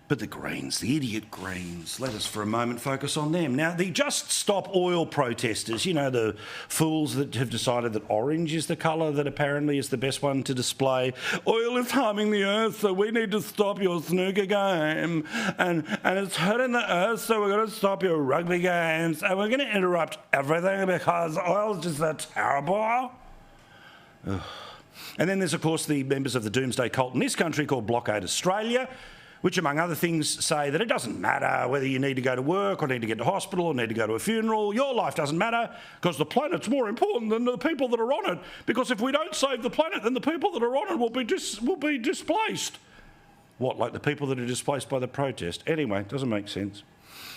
But the Greens, the idiot Greens, let us for a moment focus on them. Now, the Just Stop Oil protesters, you know, the fools that have decided that orange is the colour that apparently is the best one to display. Oil is harming the earth, so we need to stop your snooker game. And it's hurting the earth, so we're going to stop your rugby games. And we're going to interrupt everything because oil's just that terrible. Ugh. And then there's, of course, the members of the doomsday cult in this country called Blockade Australia, which, among other things, say that it doesn't matter whether you need to go to work or need to get to hospital or need to go to a funeral. Your life doesn't matter because the planet's more important than the people that are on it. Because if we don't save the planet, then the people that are on it will be displaced. What, like the people that are displaced by the protest? Anyway, it doesn't make sense.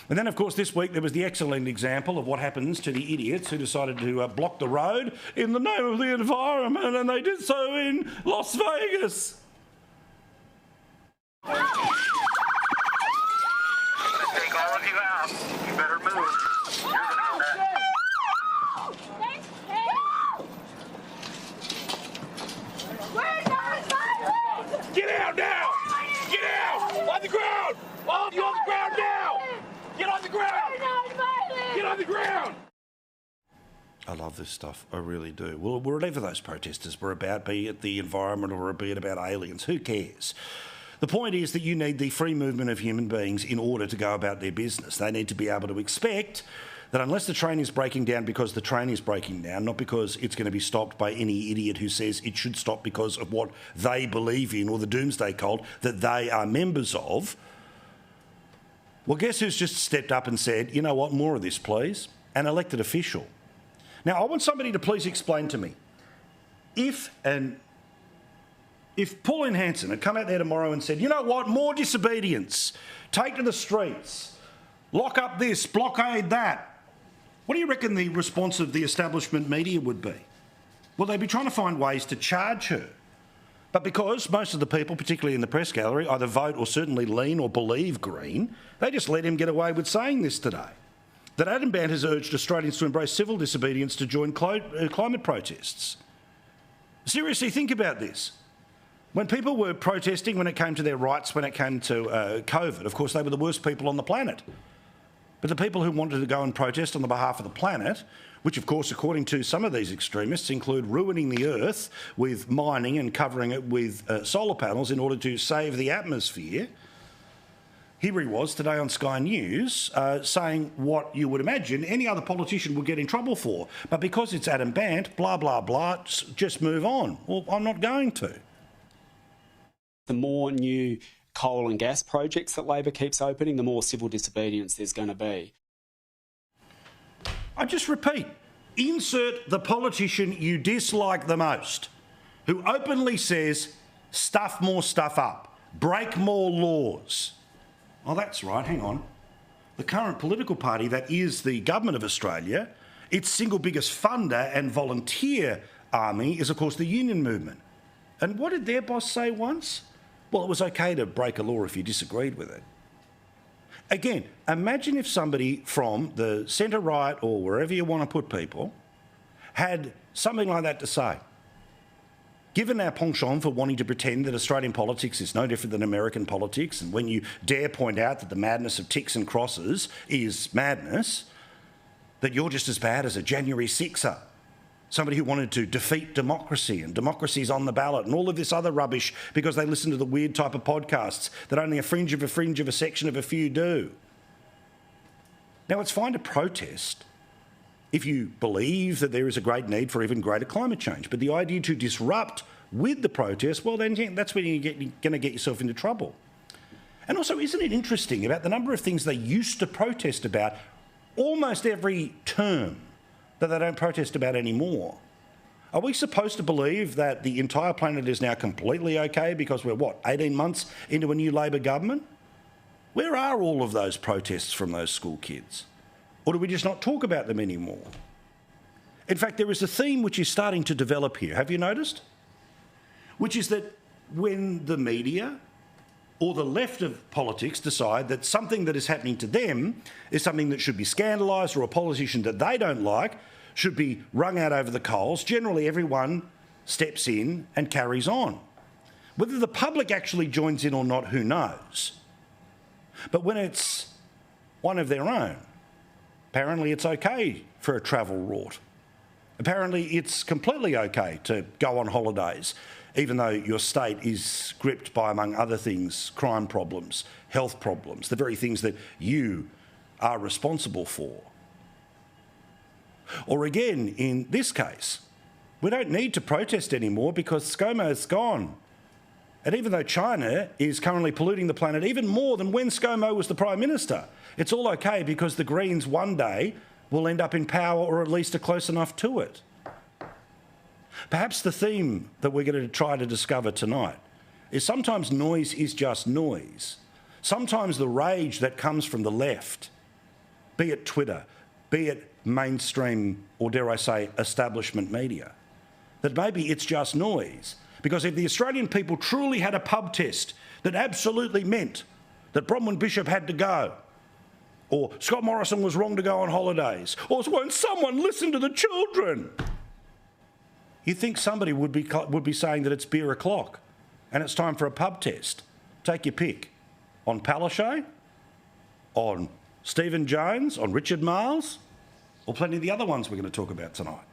And then, of course, this week there was the excellent example of what happens to the idiots who decided to block the road in the name of the environment, and they did so in Las Vegas. I'm gonna take all of you out. You better move. You're gonna Get out now! Get out! On the ground! All of you on the ground now! Get on the ground! Get on the ground! I love this stuff, I really do. Well, whatever those protesters were about, be it the environment or be it about aliens, who cares? The point is that you need the free movement of human beings in order to go about their business. They need to be able to expect that unless the train is breaking down because the train is breaking down, not because it's going to be stopped by any idiot who says it should stop because of what they believe in or the doomsday cult that they are members of. Well, guess who's just stepped up and said, you know what, more of this, please? An elected official. Now, I want somebody to please explain to me, if Pauline Hanson had come out there tomorrow and said, you know what, more disobedience, take to the streets, lock up this, blockade that, what do you reckon the response of the establishment media would be? Well, they'd be trying to find ways to charge her. But because most of the people, particularly in the press gallery, either vote or certainly lean or believe Green, they just let him get away with saying this today. That Adam Bandt has urged Australians to embrace civil disobedience to join climate protests. Seriously, think about this. When people were protesting when it came to their rights, when it came to COVID, of course, they were the worst people on the planet. But the people who wanted to go and protest on the behalf of the planet, which, of course, according to some of these extremists, include ruining the earth with mining and covering it with solar panels in order to save the atmosphere, here he was today on Sky News saying what you would imagine any other politician would get in trouble for. But because it's Adam Bandt, blah, blah, blah, just move on. Well, I'm not going to. The more new coal and gas projects that Labor keeps opening, the more civil disobedience there's going to be. I just repeat, insert the politician you dislike the most, who openly says, stuff more stuff up, break more laws. Oh, that's right, hang on. The current political party that is the government of Australia, its single biggest funder and volunteer army is, of course, the union movement. And what did their boss say once? Well, it was okay to break a law if you disagreed with it. Again, imagine if somebody from the centre-right or wherever you want to put people had something like that to say. Given our penchant for wanting to pretend that Australian politics is no different than American politics, and when you dare point out that the madness of ticks and crosses is madness, that you're just as bad as a January 6er. Somebody who wanted to defeat democracy and democracy's on the ballot and all of this other rubbish because they listen to the weird type of podcasts that only a fringe of a section of a few do. Now, it's fine to protest if you believe that there is a great need for even greater climate change. But the idea to disrupt with the protest, well, then that's when you're going to get yourself into trouble. And also, isn't it interesting about the number of things they used to protest about almost every term that they don't protest about anymore? Are we supposed to believe that the entire planet is now completely okay because we're, 18 months into a new Labor government? Where are all of those protests from those school kids? Or do we just not talk about them anymore? In fact, there is a theme which is starting to develop here. Have you noticed? Which is that when the media or the left of politics decide that something that is happening to them is something that should be scandalised, or a politician that they don't like should be wrung out over the coals, generally everyone steps in and carries on. Whether the public actually joins in or not, who knows? But when it's one of their own, apparently it's okay for a travel rort. Apparently it's completely okay to go on holidays, even though your state is gripped by, among other things, crime problems, health problems, the very things that you are responsible for. Or again, in this case, we don't need to protest anymore because ScoMo's gone. And even though China is currently polluting the planet even more than when ScoMo was the Prime Minister, it's all okay because the Greens one day will end up in power, or at least are close enough to it. Perhaps the theme that we're going to try to discover tonight is sometimes noise is just noise. Sometimes the rage that comes from the left, be it Twitter, be it mainstream, or dare I say, establishment media, that maybe it's just noise. Because if the Australian people truly had a pub test that absolutely meant that Bronwyn Bishop had to go, or Scott Morrison was wrong to go on holidays, or won't someone listen to the children? You think somebody would be saying that it's beer o'clock and it's time for a pub test. Take your pick. On Palaszczuk, on Stephen Jones, on Richard Marles, or plenty of the other ones we're going to talk about tonight.